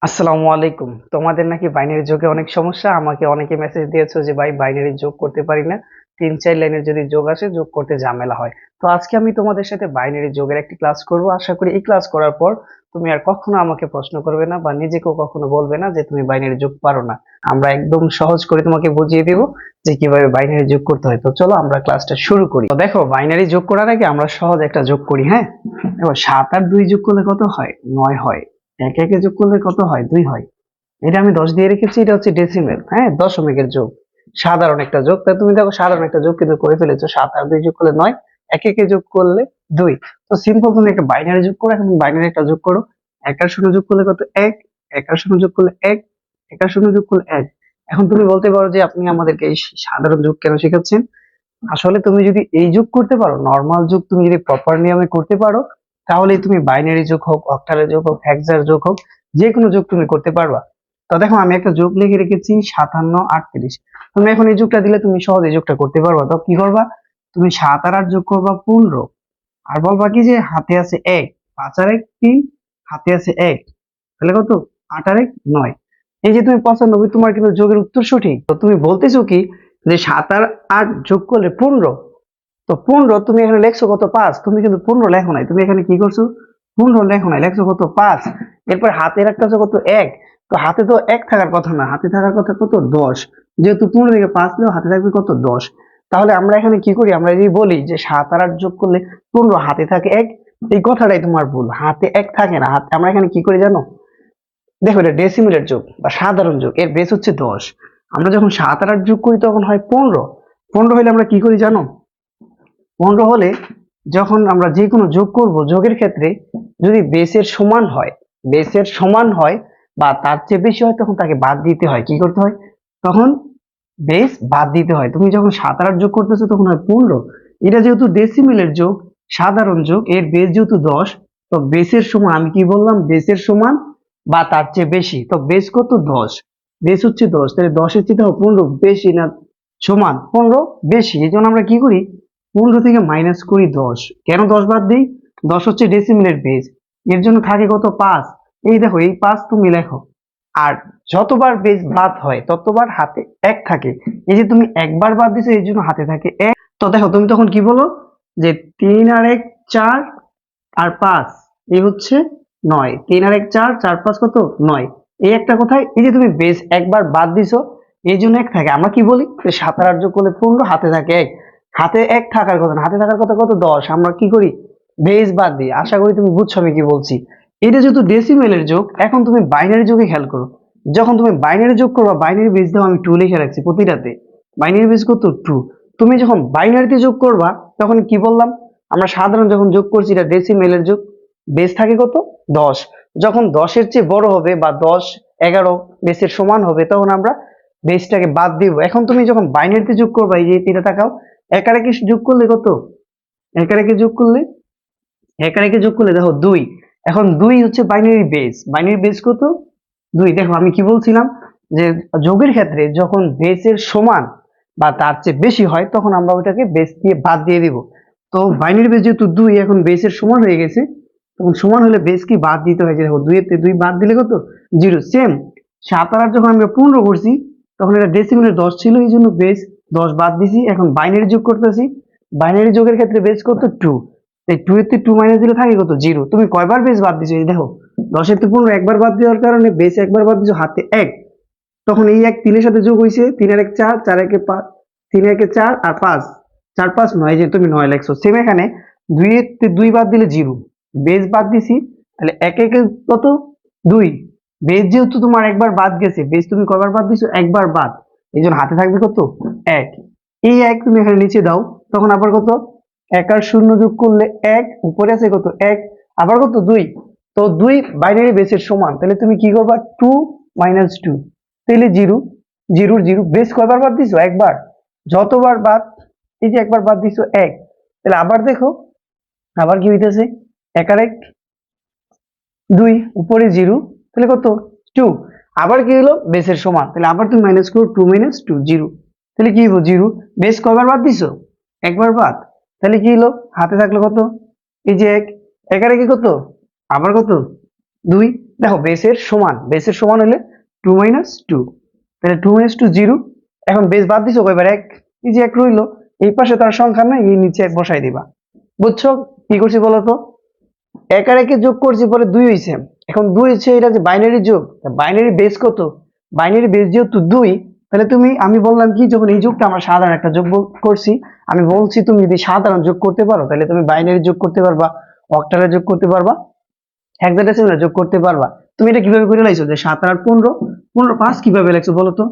আসসালামু আলাইকুম। তোমাদের নাকি বাইনারি যোগে অনেক সমস্যা। আমাকে অনেকে মেসেজ দিয়েছো যে ভাই বাইনারি যোগ করতে পারি না, 3-4 লাইনের যদি যোগ আসে যোগ করতে ঝামেলা হয়। তো আজকে আমি তোমাদের সাথে বাইনারি যোগের একটি ক্লাস করব। আশা করি এই ক্লাস করার পর তুমি আর কখনো আমাকে প্রশ্ন করবে না বা নিজেকেও কখনো বলবে না যে তুমি বাইনারি যোগ পারো না। আমরা একদম সহজ করে তোমাকে বুঝিয়ে দেব যে কিভাবে বাইনারি যোগ করতে হয়। তো চলো আমরা ক্লাসটা শুরু করি। তো দেখো, বাইনারি যোগ করার আগে আমরা সহজ একটা যোগ করি। হ্যাঁ, দেখো 7 আর 2 যোগ করলে কত হয়? 9 হয়। একে একে যোগ করলে কত হয়? 2 হয়। এটা আমি 10 দিয়ে রেখেছি, এটা হচ্ছে ডেসিমেল। হ্যাঁ, দশমিকের যোগ, সাধারণ একটা যোগ। তাই তুমি দেখো সাধারণ একটা যোগ কিন্তু করে ফেলেছো। 7 আর 2 যোগ করলে 9, একে একে যোগ করলে 2। তো সিম্পল, তুমি একটা বাইনারি যোগ করো। এখন বাইনারি একটা যোগ করো। 1 আর 0 যোগ করলে কত? 1। 1 আর 0 যোগ করলে 1। 1 আর 0 যোগ করলে 1। এখন তুমি বলতে পারো যে আপনি আমাদেরকে এই সাধারণ যোগ কেন শেখাচ্ছেন? আসলে তুমি যদি এই যোগ করতে পারো, নরমাল যোগ তুমি যদি প্রপার নিয়মে করতে পারো, তাহলে তুমি বাইনারি যোগ হোক, অক্টালের যোগ হোক, হেক্সার যোগ হোক, যে কোনো যোগ তুমি করতে পারবা। তো দেখো আমি একটা যোগ লিখে রেখেছি 57 38। তুমি এখন এই যোগটা দিলে তুমি সহজে এই যোগটা করতে পারবা। তো কি করবা? তুমি 7 আর 8 যোগ করবা 15। আর বলবা কি যে হাতে আছে 1, 5 আর 1 3, হাতে আছে 1, তাহলে কত? 8 আর 1 9। এই যে তুমি 95, তোমার কিন্তু যোগের উত্তর সঠিক। তো তুমি বলতেছো কি যে 7 আর 8 যোগ করলে 15। তো 15 তুমি এখানে লেখছো কত? 5। তুমি কিন্তু 15 লেখো নাই, তুমি এখানে কি করছো? 15 লেখো নাই, লেখছো কত? 5। এরপর হাতে রাখতেছো কত? 1। তো হাতে তো 1 থাকার কথা না, হাতে থাকার কথা কত? 10। যেহেতু 15 থেকে 5 নিও, হাতে থাকবে কত? 10। তাহলে আমরা এখানে কি করি? আমরা যদি বলি যে 7 আর 8 যোগ করলে 15, হাতে থাকে 1, এই কথাটাই তোমার ভুল। হাতে 1 থাকে না। হাতে আমরা এখানে কি করি জানো? দেখো, এটা ডেসিমেলের যোগ বা সাধারণ যোগ, এর বেস হচ্ছে 10। আমরা যখন 7 আর 8 যোগ করি তখন হয় 15। 15 হলে আমরা কি করি জানো? 15 হলে যখন আমরা যে কোনো যোগ করব, যোগের ক্ষেত্রে যদি বেসের সমান হয়, বেসের সমান হয় বা তার চেয়ে বেশি হয়, তখন তাকে বাদ দিতে হয়। কি করতে হয়? তখন বেস বাদ দিতে হয়। তুমি যখন 7 আর 8 যোগ করতেছো তখন হয় 15। এটা যেহেতু ডেসিমেলের যোগ, সাধারণ যোগ, এর বেস যেহেতু 10, তো বেসের সমান, আমি কি বললাম? বেসের সমান বা তার চেয়ে বেশি। তো বেস কত? 10। বেস হচ্ছে 10, তাহলে 10-এর চেয়ে 15 বেশি না সমান? 15 বেশি। এই জন্য আমরা কি করি? 15 থেকে মাইনাস করি 10। কেন 10 বাদ দিই? 10 হচ্ছে ডেসিমেলের বেস, এর জন্য থাকে কত? 5। এই দেখো, এই 5 তুমি লেখো। আর যতবার বেস বাদ হয় ততবার হাতে 1 থাকে। এই যে তুমি একবার বাদ দিছো, এই জন্য হাতে থাকে 1। তো দেখো তুমি তখন কি বলো? যে 3 আর 1 4 আর 5, এই হচ্ছে 9। 3 আর 1 4, 4 5 কত? 9। এই একটা কোথায়? এই যে তুমি বেস একবার বাদ দিছো, এই জন্য 1 থাকে। আমরা কি বলি? যে 7 আর 8 যোগ করলে 15, হাতে থাকে 1। হাতে 1 থাকার কথা না, হাতে থাকার কথা কত? 10। আমরা কি করি? বেস বাদ দিই। আশা করি তুমি বুঝছো আমি কি বলছি। এটা যেহেতু ডেসিমেলের যোগ, এখন তুমি বাইনারি যোগে খেয়াল করো। যখন তুমি বাইনারি যোগ করবা, বাইনারি বেস দাও, আমি 2 লিখে রাখছি প্রতিটাতে। বাইনারি বেস কত? 2। তুমি যখন বাইনারিতে যোগ করবা, তখন কি বললাম? আমরা সাধারণ যখন যোগ করছি, এটা ডেসিমেলের যোগ, বেস থাকে কত? 10। যখন 10-এর চেয়ে বড় হবে বা 10 11 বেসের সমান হবে, তখন আমরা বেসটাকে বাদ দিব। এখন তুমি যখন বাইনারিতে যোগ করবা, এই যে এটা তাকাও, এক আর একে যোগ করলে কত? এক আর একে যোগ করলে, এক আর একে যোগ করলে দেখো 2। এখন 2 হচ্ছে বাইনারি বেস। বাইনারি বেস কত? 2। দেখো আমি কি বলছিলাম? যে যোগের ক্ষেত্রে যখন বেসের সমান বা তার চেয়ে বেশি হয়, তখন আমরা ওইটাকে বেস দিয়ে বাদ দিয়ে দিব। তো বাইনারি বেস যেহেতু 2, এখন বেসের সমান হয়ে গেছে, তখন সমান হলে বেস কি বাদ দিতে হয়? যে দেখো 2 এর 2 বাদ দিলে কত? 0। সেম 7 আর 8 যখন আমরা 15 করছি, তখন এটা ডেসিমেলের 10 ছিল, এই জন্য বেস 10 বাদ দিছি। এখন বাইনারি যোগ করতেছি, বাইনারি যোগের ক্ষেত্রে বেস কত? 2। এই 2 এর 2 মাইনাস দিলে থাকে কত? 0। তুমি কয়বার বেস বাদ দিছো? এই দেখো, 10 এর 15 একবার বাদ দেওয়ার কারণে বেস একবার বাদ দিছো, হাতে 1। তখন এই 1 3 এর সাথে যোগ হইছে, 3 আর 1 4, 4 একে 5, 3 একে 4 আর 5, 4 5 9, যে তুমি 9 লেখছো। সেম এখানে 2 এর 2 বাদ দিলে 0, বেস বাদ দিছি, তাহলে 1 একে কত? 2। বেস যেহেতু তোমার একবার বাদ গেছে, বেস তুমি কয়বার বাদ দিছো? একবার বাদ, এই জন্য হাতে থাকবে কত? 1। এই 1 তুমি এখানে নিচে দাও, তখন আবার কত? 1 আর 0 যোগ করলে 1, উপরে আছে কত? 1, আবার কত? 2। তো 2 বাইনারি বেসের সমান, তাহলে তুমি কি করবা? 2 মাইনাস 2, তাহলে 0। 0 0, বেস কয়বার বাদ দিছো? একবার। যতবার বাদ, এই যে একবার বাদ দিছো 1, তাহলে আবার দেখো, আবার কি হইতেছে? 1 আর 1 2, উপরে 0, তাহলে কত? 2। আবার কি হলো? বেসের সমান, তাহলে আবার তুমি মাইনাস করো, 2 মাইনাস 2 0, তাহলে কি হলো? 0। বেস কয়বার বাদ দিছো? একবার বাদ, তাহলে কি হলো? হাতে থাকলো কত? এই যে 1, 1 আর 1 কত? আবার কত? 2। দেখো বেসের সমান হলে 2 - 2, তাহলে 2 - 2 0। এখন বেস বাদ দিছো কয়বার? 1, এই যে 1 রইলো, এই পাশে তার সংখ্যা নাই, এই নিচে 1 বসাই দিবা। বুঝছো কি করছি বলো তো? এক আর একে যোগ করছি, পরে 2 হইছে। এখন 2 হচ্ছে, এটা যে বাইনারি যোগ, বাইনারি বেস কত? বাইনারি বেস যেহেতু 2, তাহলে আমি বললাম কি, যখন এই যোগটা আমরা সাধারণ একটা যোগ করছি, আমি বলছি তুমি যদি সাধারণ যোগ করতে পারো তাহলে তুমি বাইনারি যোগ করতে পারবা, অক্টালের যোগ করতে পারবা, হেক্সাডেসিমালের যোগ করতে পারবা। তুমি এটা কিভাবে করে লাইছো যে 7 আর 8 15, 15 5 কিভাবে লেখছো বলো তো?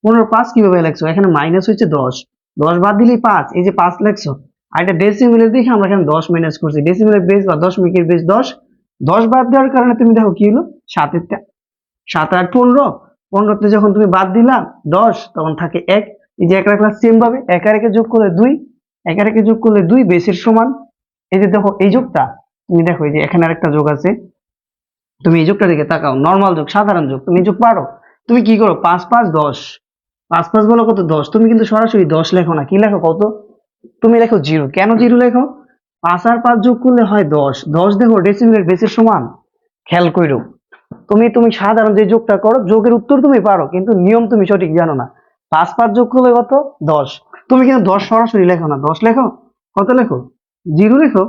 15 5 কিভাবে লেখছো? এখানে মাইনাস হচ্ছে 10, 10 বাদ দিলেই 5, এই যে 5 লেখছো। আর এটা ডেসিমেলের দেখে আমরা এখানে 10 মাইনাস করছি, ডেসিমেলের বেস বা দশমিকের বেস 10, 10 বাদ দেওয়ার কারণে তুমি দেখো কি হলো, 7 আর 15, 15 তে যখন তুমি বাদ দিলা 10, তখন থাকে 1, এই যে 1 রাখলা। সেম ভাবে 1 আর 1 যোগ করলে 2, 1 আর 1 যোগ করলে 2 বেসের সমান। এই যে দেখো এই যোগটা, তুমি দেখো এই যে এখানে আরেকটা যোগ আছে, তুমি এই যোগটা দিকে তাকাও, নরমাল যোগ, সাধারণ যোগ, তুমি যোগ পারো। তুমি কি করো, 5 5 10, 5 5 বলো কত? 10। তুমি কিন্তু সরাসরি 10 লেখো না, কি লেখো কত? তুমি লেখো 0। কেন 0 লেখো? 5 আর 5 যোগ করলে হয় 10, 10 দেখো ডেসিমেলের বেসের সমান। খেয়াল কইরো, তুমি সাধারণ যে যোগটা করো, যোগের উত্তর তুমি পারো কিন্তু নিয়ম তুমি সঠিক জানো না। 5 5 যোগ করলে কত? 10। তুমি কিন্তু 10 সরাসরি লেখো না, 10 লেখো, কত লেখো? 0 লেখো।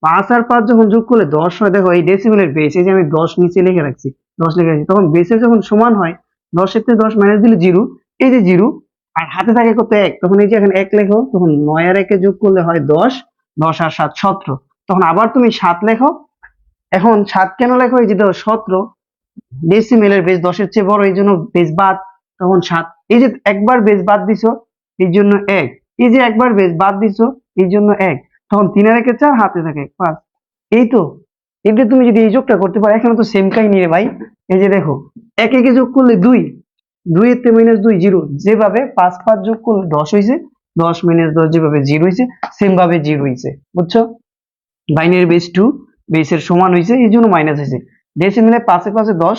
5 আর 5 যখন যোগ করলে 10 হয়, দেখো এই ডেসিমেলের বেস, এই যে আমি 10 নিচে লিখে রাখছি, 10 লিখে রাখছি, তখন বেসের যখন সমান হয়, 10 এর থেকে 10 মাইনাস দিলে 0, এই যে 0, আর হাতে থাকে কত? 1, তখন এই যে এখানে 1 লেখো, তখন 9 আর 1 যোগ করলে হয় 10, 10 আর 7 17, তখন আবার তুমি 7 লেখো। এখন 7 কেন লেখো? এই যে দেখো 17, ডেসিমেলের বেস 10 এর চেয়ে বড়, এই জন্য বেস বাদ, তখন 7। এই যে একবার বেস বাদ দিছো, এই জন্য 1, এই যে একবার বেস বাদ দিছো, এই জন্য 1, তখন 3 আর 1 4, হাতে থাকে 5। এই তো, এটা তুমি যদি এই যোগটা করতে পারো, এখানে তো সেম কাহিনী রে ভাই। এই যে দেখো 1 1 যোগ করলে 2, 2 এর থেকে মাইনাস 2 0, যেভাবে 5 5 যোগ করলে 10 হইছে, 10 মাইনাস 10 যেভাবে 0 হইছে, সেম ভাবে 0 হইছে। বুঝছো? বাইনারি বেস 2 বেসের সমান হইছে, এই জন্য মাইনাস হইছে। ডেসিমেলে 5 এ 5 10,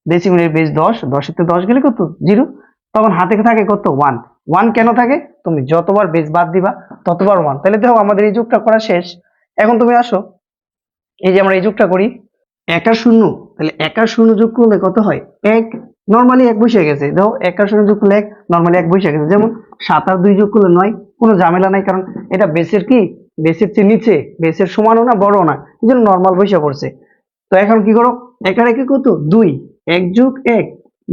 ডেসিমেলের বেস 10, 10 এর থেকে 10 গেলে কত? 0, তখন হাতে থাকে কত? 1। 1 কেন থাকে? তুমি যতবার বেস বাদ দিবা ততবার 1। তাহলে দেখো আমাদের এই যোগটা করা শেষ। এখন তুমি আসো, এই যে আমরা এই যোগটা করি, 1 আর 0, তাহলে 1 আর 0 যোগ করলে কত হয়? 1। নরমালি 1 বসে গেছে, দেখো 1 আর 0 যোগ করলে 1, নরমালি 1 বসে গেছে। যেমন 7 আর 2 যোগ করলে 9, কোনো ঝামেলা নাই, কারণ এটা বেসের কি, বেসের চেয়ে নিচে, বেসের সমানও না বড়ও না, এই জন্য নর্মাল বসে পড়ছে। তো এখন কি করো, 1 আর 1 কত? 2, 1 যোগ 1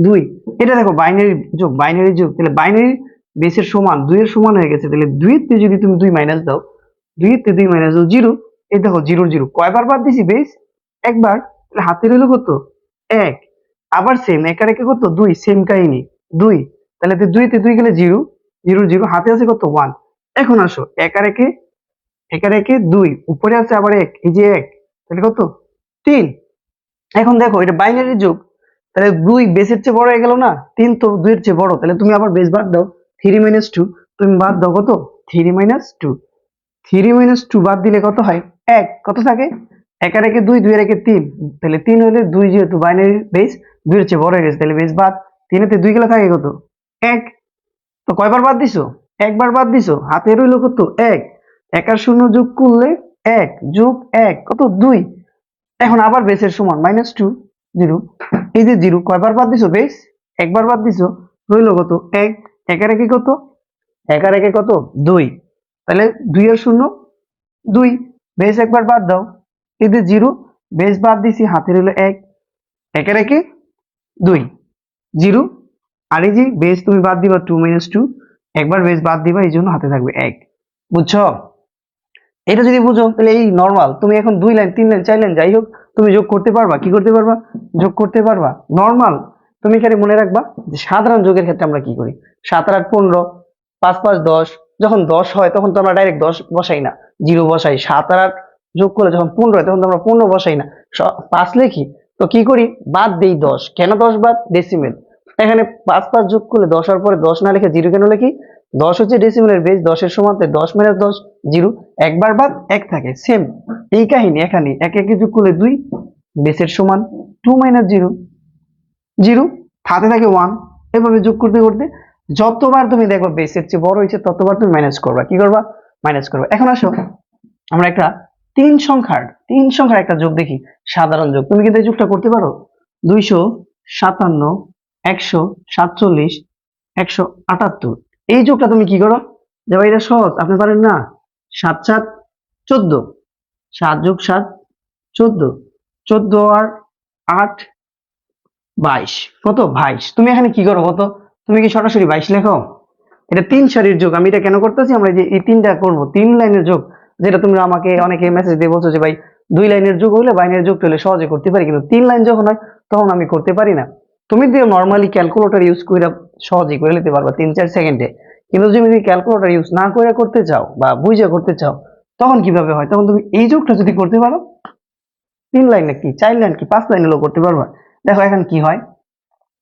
2। এটা দেখো বাইনারি যোগ, তাহলে বাইনারি বেসের সমান 2 এর সমান হয়ে গেছে, তাহলে 2 এর থেকে যদি তুমি 2 মাইনাস দাও, 2 এর থেকে 2 মাইনাস দাও 0। এই দেখো 0 0 কয়বার বাদ দিছি? বেস একবার, তাহলে হাতে রইলো কত? 1। আবার সেম 1 আর 1 কত? 2, সেম কাহিনী 2, তাহলে 2 তে 2 গেলে 0 0 0, হাতে আছে কত? 1। এখন আসো 1 আর 1 2, উপরে আছে আবার 1, এই যে 1, তাহলে কত? 3। এখন দেখো এটা বাইনারি যোগ, তাহলে 2 বেসের চেয়ে বড় হয়ে গেল না, 3 তো 2 এর চেয়ে বড়, তাহলে তুমি আবার বেস বাদ দাও, 3 - 2, তুমি বাদ দাও কত? 3 - 2, 3 - 2 বাদ দিলে কত হয়? 1। কত থাকে? 1 আর 1 2, 2 আর 1 3, তাহলে 3 হলে 2, যেহেতু বাইনারি বেস 2 এর চেয়ে বড় হয়ে গেছে, তাহলে বেস বাদ, 3 এর থেকে 2 গেলে থাকে কত? 1। তো কয়বার বাদ দিছো? একবার বাদ দিছো, হাতে রইলো কত? 1। 1 আর 0 যোগ করলে 1 যোগ 1 কত? 2। এখন আবার বেসের সমান -2 0, এই যে 0 কয়বার বাদ দিছো? বেস একবার বাদ দিছো, রইলো কত? 1। 1 আর 1 কত? 1 আর 1 কত? 2, তাহলে 2 আর 0 2, বেস একবার বাদ দাও, এই যে 0, বেস বাদ দিছি, হাতে রইলো 1। 1 আর 1 2 0, আর এই যে বেস তুমি বাদ দিবা 2 - 2, একবার বেস বাদ দিবা, এই জন্য হাতে থাকবে 1। বুঝছো? এটা যদি বুঝো তাহলে এই নরমাল, তুমি এখন 2 লাইন 3 লাইন 4 লাইন যাই হোক, তুমি যোগ করতে পারবা। কি করতে পারবা? যোগ করতে পারবা নরমাল। তুমি খালি মনে রাখবা যে সাধারণ যোগের ক্ষেত্রে আমরা কি করি, 7 আর 8 15, 5 5 10, যখন 10 হয় তখন তো আমরা ডাইরেক্ট 10 বসাই না, 0 বসাই। 7 আর 8 যোগ করলে যখন 15 হয় তখন তো আমরা 15 বসাই না, 5 লিখি। তো কি করি, বাদ দেই 10। কেন 10 বাদ? ডেসিমেল। এখানে 5 5 যোগ করলে 10 হওয়ার পরে 10 না লিখে 0 কেন লিখি? 10 হচ্ছে ডেসিমেলের বেস, 10 এর সমান, তাই 10 - 10 0, একবার বাদ 1 থাকে। সেম এই কাহিনী এখানে, 1 1 যোগ করলে 2, বেসের সমান 2 - 0 0, হাতে থাকে 1। এভাবে যোগ করতে করতে যতবার তুমি দেখবা বেসের চেয়ে বড় হয়েছে, ততবার তুমি মাইনাস করবা। কি করবা? মাইনাস করবা। এখন আসো আমরা একটা তিন সংখ্যার একটা যোগ দেখি। সাধারণ যোগ। তুমি কিন্তু এই যোগটা করতে পারো, 257, 147, 178। এই যোগটা তুমি কি করো যে ভাই এটা সহজ, আপনি পারেন না? 7 7 14, 7 যোগ 7 14, 14 আর 8 22, কত 22। তুমি এখানে কি করো কত, তুমি কি সরাসরি 22 লেখো? এটা 3 সারির যোগ। আমি এটা কেন করতেছি, আমরা যে এই তিনটা করব 3 লাইনের যোগ, যেটা তুমি আমাকে অনেকে মেসেজ দিয়ে বলছো যে ভাই 2 লাইনের যোগ হলে বাইনারি যোগ হলে সহজে করতে পারি, কিন্তু 3 লাইন যখন হয় তখন আমি করতে পারি না। তুমি দিয়ে নরমালি ক্যালকুলেটর ইউজ করে সহজেই করে নিতে পারবা 3 4 সেকেন্ডে, কিন্তু যদি তুমি ক্যালকুলেটর ইউজ না করে করতে চাও বা বুঝে করতে চাও তখন কিভাবে হয়? তখন তুমি এই যোগটা যদি করতে পারো 3 লাইন কি 4 লাইন কি 5 লাইন হলেও করতে পারবা। দেখো এখন কি হয়,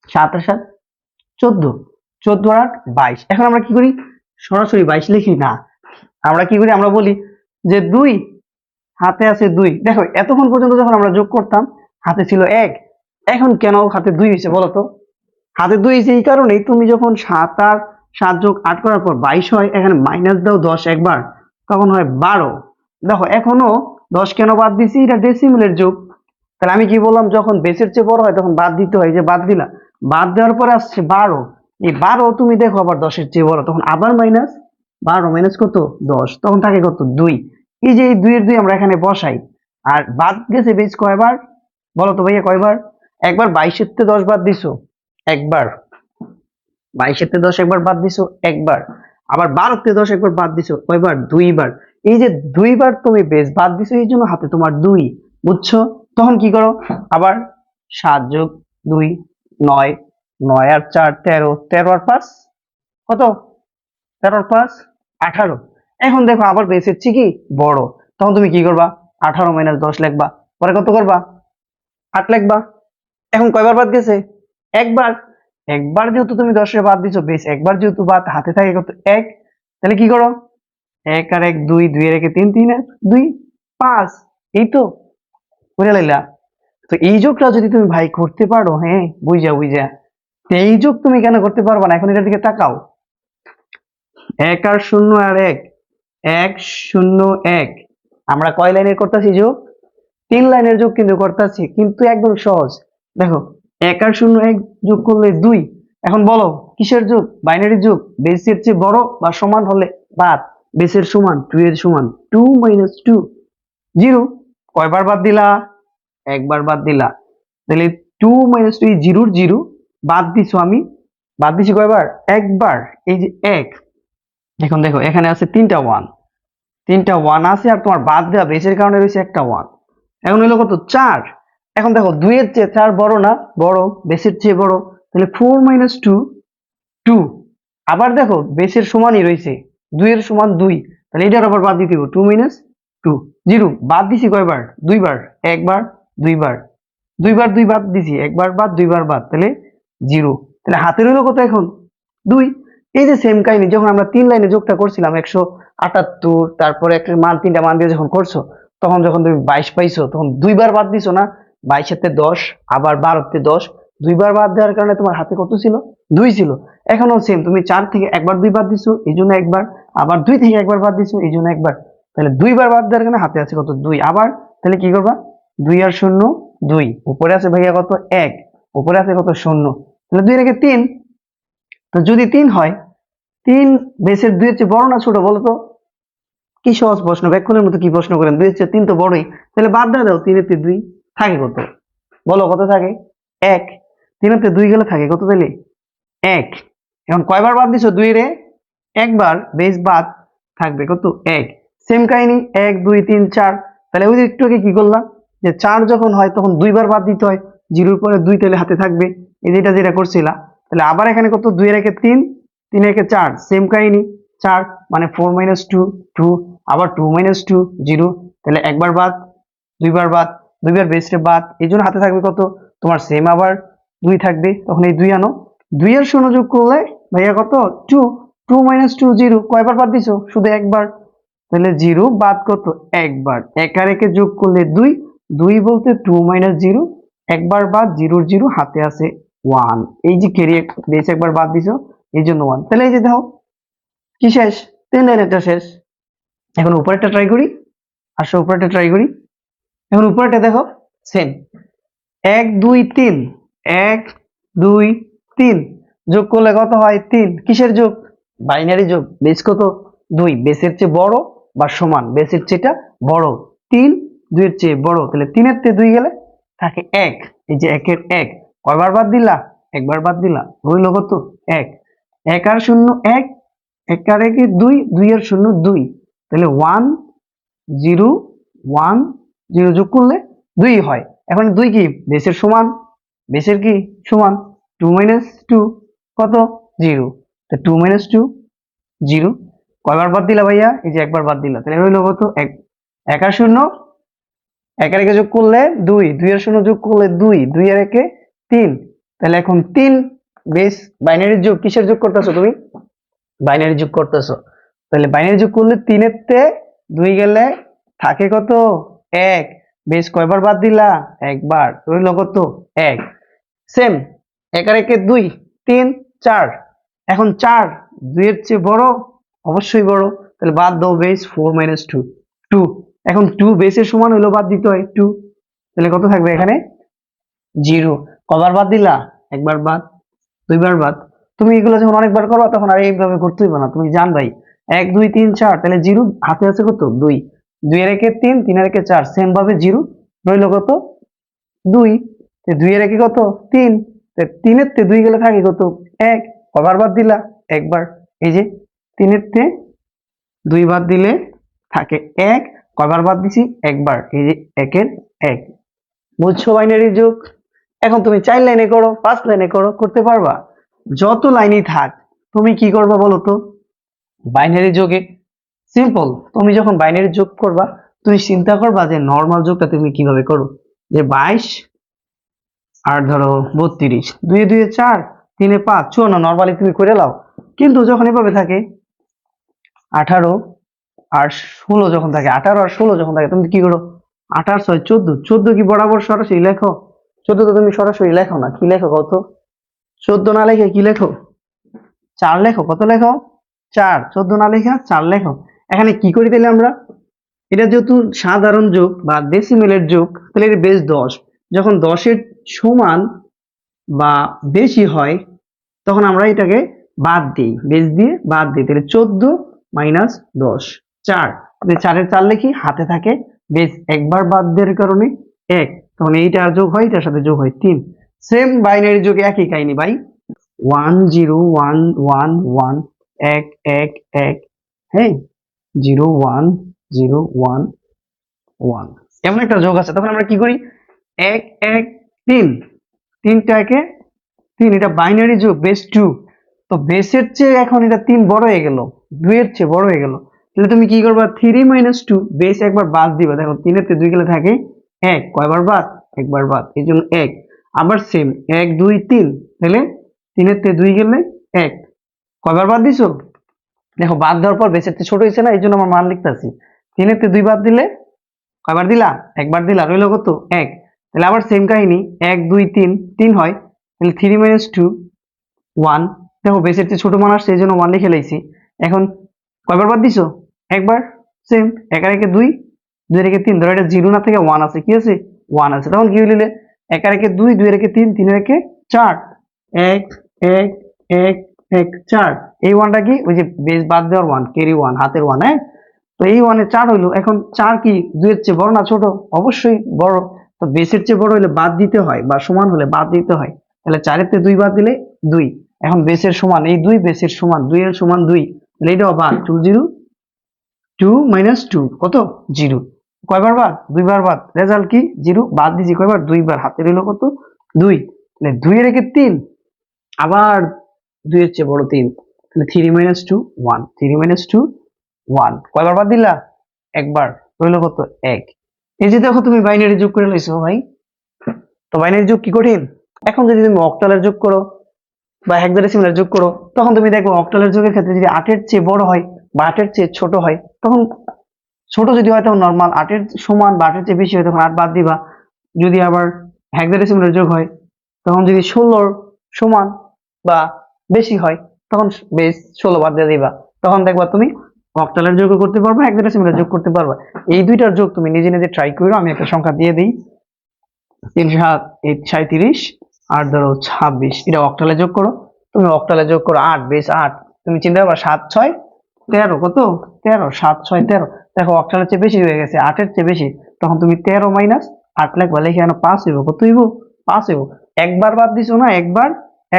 7 আর 7 14, 14 আর 8 22। এখন আমরা কি করি, সরাসরি 22 লিখি না, আমরা কি করি, আমরা বলি যে 2 হাতে আছে 2। দেখো এতক্ষণ পর্যন্ত যখন আমরা যোগ করতাম হাতে ছিল 1, এখন কেন হাতে 2 হয়েছে বলো তো? হাতে 2 হয়েছে এই কারণেই, তুমি যখন 7 আর 7 যোগ 8 করার পর 22 হয়, এখানে মাইনাস দাও 10 একবার, তখন হয় 12। দেখো এখনো 10 কেন বাদ দিছি, এটা ডেসিমেলের যোগ। তাহলে আমি কি বললাম, যখন বেসের চেয়ে বড় হয় তখন বাদ দিতে হয়, যে বাদ দিলা, বাদ দেওয়ার পরে আসছে 12। এই 12 তুমি দেখো আবার 10-এর চেয়ে বড়, তখন আবার মাইনাস 12 মাইনাস কত 10, তখন থাকে কত 2। এই যে এই 2 এর 2 আমরা এখানে বসাই, আর বাদ গেছে বেস কয়বার বলো তো ভাইয়া, কয়বার? একবার 22-এর থেকে 10 বাদ দিছো, একবার 22-এর থেকে 10 একবার বাদ দিছো, একবার। আবার 12 থেকে 10 একবার বাদ দিছো, কয়বার? 2বার। এই যে 2বার তুমি বেস বাদ দিছো, এই জন্য হাতে তোমার 2, বুঝছো? তখন কি করো, আবার 7 যোগ 2 9, 9 আর 4 13, 13 আর 5 কত, 13 আর 5 18। এখন দেখো আবার বেসের চেয়ে কি বড়, তখন তুমি কি করবা, 18 মাইনাস 10 লিখবা, পরে কত করবা, 8 লিখবা। এখন কয়বার বাদ গেছে, একবার। একবার যেহেতু তুমি 10 বাদ দিছো, বেশ একবার যেহেতু বাদ, হাতে থাকে কত 1, তাহলে কি করো, 1 আর 1 2, 2 এর 1 3, 3 আর 2 5। এই তো বুঝে লাইলা। তো এই যোগটা যদি তুমি ভাই করতে পারো, হ্যাঁ বুঝা বুঝা, তো এই যোগ তুমি কেন করতে পারবা না? এখন এটার দিকে তাকাও, 1 আর 0 আর 1, 1 0 1। আমরা কয় লাইনের করতেছি যোগ, 3 লাইনের যোগ কিন্তু করতেছি, কিন্তু একদম সহজ। দেখো 1 আর 0 1 যোগ করলে 2। এখন বলো কিসের যোগ, বাইনারি যোগ। বেসের চেয়ে বড় বা সমান হলে বাদ, বেসের সমান 2 এর সমান, 2 মাইনাস 2 0। কয়বার বাদ দিলা, একবার বাদ দিলা, তাহলে 2 মাইনাস 2 জিরোর জিরো বাদ দিছো, আমি বাদ দিছি কয়বার, একবার। এই যে 1, এখন দেখো এখানে আছে 3টা 1, 3টা 1 আছে, আর তোমার বাদ দেওয়া বেসের কারণে রয়েছে একটা 1। এখন হলো কত 4। এখন দেখো 2 এর চেয়ে 4 বড় না, বড়, বেসের চেয়ে বড়, তাহলে 4 মাইনাস 2 2। আবার দেখো বেসের সমানই রয়েছে, 2 এর সমান 2, তাহলে এটার আবার বাদ দিতে হবে 2 মাইনাস 2 0। বাদ দিছি কয়বার, দুইবার, একবার দুইবার, দুইবার 2 বাদ দিছি, একবার বাদ দুইবার বাদ, তাহলে 0। তাহলে হাতে রইলো কত এখন 2। এই যে সেম কাহিনী, যখন আমরা 3 লাইনে যোগটা করছিলাম 178, তারপরে একটা মান 3টা মান দিয়ে যখন করছো, তখন যখন তুমি 22 পাইছো তখন দুইবার বাদ দিছো না, 22 তে 10 আবার 12 তে 10, দুইবার বাদ দেওয়ার কারণে তোমার হাতে কত ছিল, 2 ছিল। এখনো সেম, তুমি 4 থেকে একবার 2 বাদ দিছো এই জন্য একবার, আবার 2 থেকে একবার বাদ দিছো এই জন্য একবার, তাহলে দুইবার বাদ দেওয়ার কারণে হাতে আছে কত 2। আবার তাহলে কি করবা, 2 আর 0 2, উপরে আছে ভাইয়া কত 1, উপরে আছে কত 0, তাহলে 2 রেখে 3। তো যদি 3 হয়, 3 বেসের 2 এর চেয়ে বড় না ছোট বলো তো? কি সহজ প্রশ্ন, ব্যাকরণের মতো কি প্রশ্ন করেন, 2 এর চেয়ে 3 তো বড়ই, তাহলে বাদ দিয়ে দাও, 3 এর চেয়ে 2 থাকে কত বলো, কত থাকে 1। 3 এর চেয়ে 2 গেলে থাকে কত, তাহলে 1। এখন কয়বার বাদ দিছো, 2 রে একবার, বেস বাদ থাকবে কত 1। সেম কাহিনী 1 2 3 4। তাহলে ওই যে একটু আগে কি করলাম, যে 4 যখন হয় তখন দুইবার বাদ দিতে হয়, 0 পরে 2 তাহলে হাতে থাকবে, এই যেটা করছিলা। তাহলে আবার এখানে কত, 2 এর 1 3, 3 এর 1 4, সেম কাহিনী 4 মানে 4 মাইনাস 2 2, আবার 2 মাইনাস 2 0। তাহলে একবার বাদ, দুইবার বাদ, দুইবার বেসে বাদ, এই জন্য হাতে থাকবে কত তোমার সেম, আবার 2 থাকবে, তখন এই 2 আনো, 2 এর 0 যোগ করলে ভাইয়া কত 2, 2 মাইনাস 2 0। কয়বার বাদ দিছো, শুধু একবার, তাহলে 0 বাদ কত একবার, 1 আর 1 যোগ করলে 2, 2 বলতে 2 মাইনাস 0, একবার বাদ, 0 0 হাতে আছে 1। এই যে কেরিয়ে বেস একবার বাদ দিছো এই জন্য 1। তাহলে এই যে দেখো কি শেষ, 3 লাইনেরটা শেষ। এখন উপরেরটা ট্রাই করি, আসো উপরেরটা ট্রাই করি। এখন উপরেরটা দেখো, সেম 1 2 3, 1 2 3 যোগ করলে কত হয় 3। কিসের যোগ? বাইনারি যোগ। বেস কত? 2, বেসের চেয়ে বড় বা সমান, বেসের চেয়েটা বড়। 3 2 এর চেয়ে বড়, তাহলে 3 এর থেকে 2 গেলে থাকে 1। এই যে 1 এর 1 কয়বার বাদ দিলা? একবার বাদ দিলা, রইল কত? 1। 1 আর 0 1, 1 আর 1 2, 2 আর 0 2, তাহলে 1 0 1 0 যোগ করলে 2 হয়। এখন 2 কি বেসের সমান? বেসের কি সমান? 2 - 2 কত? 0। তো 2 - 2 0। কয়বার বাদ দিলা ভাইয়া? এই যে একবার বাদ দিলা, তাহলে রইল কত? 1। 1 আর 0 1 আর 1 যোগ করলে 2, 2 আর 0 যোগ করলে 2, 2 আর 1 3। তাহলে এখন 3 বেস বাইনারি যোগ। কিসের যোগ করতেছো তুমি? বাইনারি যোগ করতেছো। তাহলে বাইনারি যোগ করলে 3 এর তে 2 গেলে থাকে কত? 1। বেস কয়বার বাদ দিলা? একবার, রইল কত? 1। সেম 1 আর 1 2, 3 4। এখন 4 2 এর চেয়ে বড়? অবশ্যই বড়, তাহলে বাদ দাও বেস 4 - 2 2। এখন 2 বেসের সমান হলো, বাদ দিতে হয় 2, তাহলে কত থাকবে এখানে? 0। কবার বাদ দিলা? একবার বাদ, দুইবার বাদ। তুমি এগুলো যখন অনেকবার করো তখন আর এইভাবে করতে হইবে না, তুমি জানবাই 1 2 3 4, তাহলে 0 হাতে আছে কত? 2, 2 এর 1 3, 3 এর 1 4, সেম ভাবে 0 রইল কত? 2। 2 এর 1 কত? 3, 3 এর থেকে 2 গেলে থাকে কত? 1। কবার বাদ দিলা? একবার। এই যে 3 এর থেকে 2 বাদ দিলে থাকে 1। কয়বার বাদ দিছি? একবার। এই যে 1 এর 1। বুঝছো বাইনারি যোগ? এখন তুমি 4 লাইনে করো, 5 লাইনে করো, করতে পারবা। যত লাইনই থাক, তুমি কি করবা বলো তো? বাইনারি যোগে সিম্পল, তুমি যখন বাইনারি যোগ করবা তুমি চিন্তা করবা যে নরমাল যোগটা তুমি কিভাবে করো। যে 22 আর ধরো 32, 2 এ 2 এ 4, 3 এ 5, 54 নরমালি তুমি করে লাও। কিন্তু যখন এভাবে থাকে 18 আর 16, যখন থাকে 18 আর 16 যখন থাকে, তুমি কি করো? 8 আর 6 14, 14 কি বরাবর সরাসরি লেখো? 14 তো তুমি সরাসরি লেখো না, কি লেখো কত? 14 না লেখে কি লেখো? 4 লেখো। কত লেখো? 4। 14 না লেখা 4 লেখো। এখানে কি করি তাহলে আমরা? এটা যেহেতু সাধারণ যোগ বা ডেসিমেলের যোগ, তাহলে এর বেস 10। যখন 10 এর সমান বা বেশি হয় তখন আমরা এটাকে বাদ দিই, বেস দিয়ে বাদ দিই। তাহলে 14 - 10 4। যদি 4 এর 4 লিখি, হাতে থাকে বেস একবার বাদ দেওয়ার কারণে 1, তখন এইটা যোগ হয়, এটার সাথে যোগ হয় 3। সেম বাইনারি যোগে একই কাহিনী ভাই। 1 0 1 1 1 1 1 1, হ্যাঁ 0 1 0 1 1, এমন একটা যোগ আছে। তখন আমরা কি করি? 1 1 3, 3টা একে 3, এটা বাইনারি যোগ বেস 2। তো বেসের চেয়ে এখন এটা 3 বড় হয়ে গেল, 2 এর চেয়ে বড় হয়ে গেল। তাহলে তুমি কি করবা? 3 - 2, বেস একবার বাদ দিবা। দেখো 3 এর থেকে 2 গেলে থাকে 1, কয়বার বাদ? একবার বাদ, এই জন্য 1। আবার সেম 1 2 3, তাহলে 3 এর থেকে 2 গেলে 1, কয়বার বাদ দিছো? দেখো বাদ দেওয়ার পর বেসের থেকে ছোট হয়েছে না, এই জন্য আমার মান লিখতেছি। 3 এর থেকে 2 বাদ দিলে কয়বার দিলা? একবার দিলা, রইল কত? 1। তাহলে আবার সেম কাহিনী 1 2 3, 3 হয়, তাহলে 3 - 2 1। দেখো বেসের চেয়ে ছোট মান আসছে, এই জন্য 1 লিখে লাইছি। এখন কয়বার বাদ দিছো? একবার। সেম 1 আর 1 2, 2 আর 1 3, ধরো এটা 0 না থেকে 1 আছে, কি আছে? 1 আছে। তখন কি হইলে 1 আর 1 2, 2 আর 1 3, 3 আর 1 4, 1 1 1 1 4। এই 1টা কি? ওই যে বেস বাদ দেওয়ার 1, ক্যারি 1, হাতের 1, হ্যাঁ। তো এই 1 এ 4 হইলো। এখন 4 কি 2 এর চেয়ে বড় না ছোট? অবশ্যই বড়। তো বেসের চেয়ে বড় হলে বাদ দিতে হয়, বা সমান হলে বাদ দিতে হয়। তাহলে 4 এর থেকে 2 বাদ দিলে 2। এখন বেসের সমান এই 2, বেসের সমান 2 এর সমান 2, তাহলে এটাও বাদ। 2 0 2 - 2 কত? 0। কয়বার বাদ? দুইবার বাদ। রেজাল্ট কি? 0। বাদ দিছি কয়বার? দুইবার। হাতে রইল কত? 2। তাহলে 2 এর 3, আবার 2 এর চেয়ে বড় 3, তাহলে 3 - 2 1, 3 - 2 1। কয়বার বাদ দিলা? একবার। রইল কত? 1। এই যে দেখো তুমি বাইনারি যোগ করে লইছো ভাই। তো বাইনারি যোগ কি কঠিন? এখন যদি তুমি অক্টালের যোগ করো বা হেক্সাডেসিমালের যোগ করো, তখন তুমি দেখো অক্টালের যোগের ক্ষেত্রে যদি 8 এর চেয়ে বড় হয় বা 8 এর চেয়ে ছোট হয়, তখন ছোট যদি হয় তখন নরমাল, 8 এর সমান বা 8 এর চেয়ে বেশি হয় তখন 8 বাদ দিবা। যদি আবার হেক্সাডেসিমালের যোগ হয়, তখন যদি 16 সমান বা বেশি হয়, তখন বেশ 16 বাদ দিয়ে দিবা। তখন দেখবা তুমি অক্টালের যোগও করতে পারবা, হেক্সাডেসিমালের যোগ করতে পারবা। এই দুইটার যোগ তুমি নিজে নিজে ট্রাই করো। আমি একটা সংখ্যা দিয়ে দিই। তিন সাত এই 37, আর ধরো 26, এটা অক্টালে যোগ করো। তুমি অক্টালে যোগ করো 8 বেস 8, তুমি চিন্তা করবা 7 6 13, কত 13, 7 6 13। দেখো অক্টালের চেয়ে বেশি হয়ে গেছে, 8 এর চেয়ে বেশি, তখন তুমি 13 মাইনাস 8 লিখবা, লিখে এখানে 5 হইব, কত হইব 5 হইব। একবার বাদ দিছো না, একবার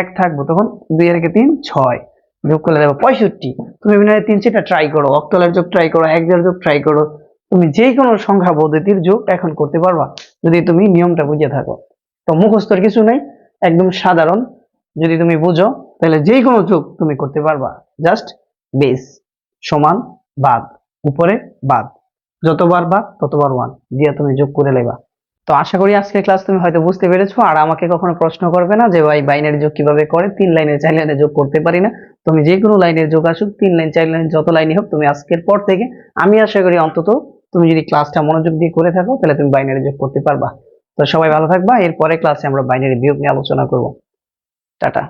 এক থাকবো, তখন 2 এর 3 6, যোগ করলে দেখো 65। তুমি এখানে 3 সেটা ট্রাই করো, অক্টালের যোগ ট্রাই করো, এক জোড় যোগ ট্রাই করো, তুমি যে কোনো সংখ্যা পদ্ধতির যোগ এখন করতে পারবা যদি তুমি নিয়মটা বুঝে থাকো। তো মুখস্থর কিছু নাই, একদম সাধারণ, যদি তুমি বুঝো তাহলে যে কোনো যোগ তুমি করতে পারবা। জাস্ট বেস সমান বাদ, উপরে বাদ, যতবার বাদ ততবার ওয়ান দিয়ে তুমি যোগ করে নেবা। তো আশা করি আজকের ক্লাস তুমি হয়তো বুঝতে পেরেছো, আর আমাকে কখনো প্রশ্ন করবে না যে ভাই বাইনারি যোগ কিভাবে করে, 3 লাইনে 4 লাইনে যোগ করতে পারি না। তুমি যে কোনো লাইনের যোগ আসুক, 3 লাইন 4 লাইন যত লাইনই হোক, তুমি আজকের পর থেকে, আমি আশা করি অন্তত তুমি যদি ক্লাসটা মনোযোগ দিয়ে করে থাকো তাহলে তুমি বাইনারি যোগ করতে পারবা। তো সবাই ভালো থাকবা, এরপরে ক্লাসে আমরা বাইনারি বিয়োগ নিয়ে আলোচনা করব। টাটা।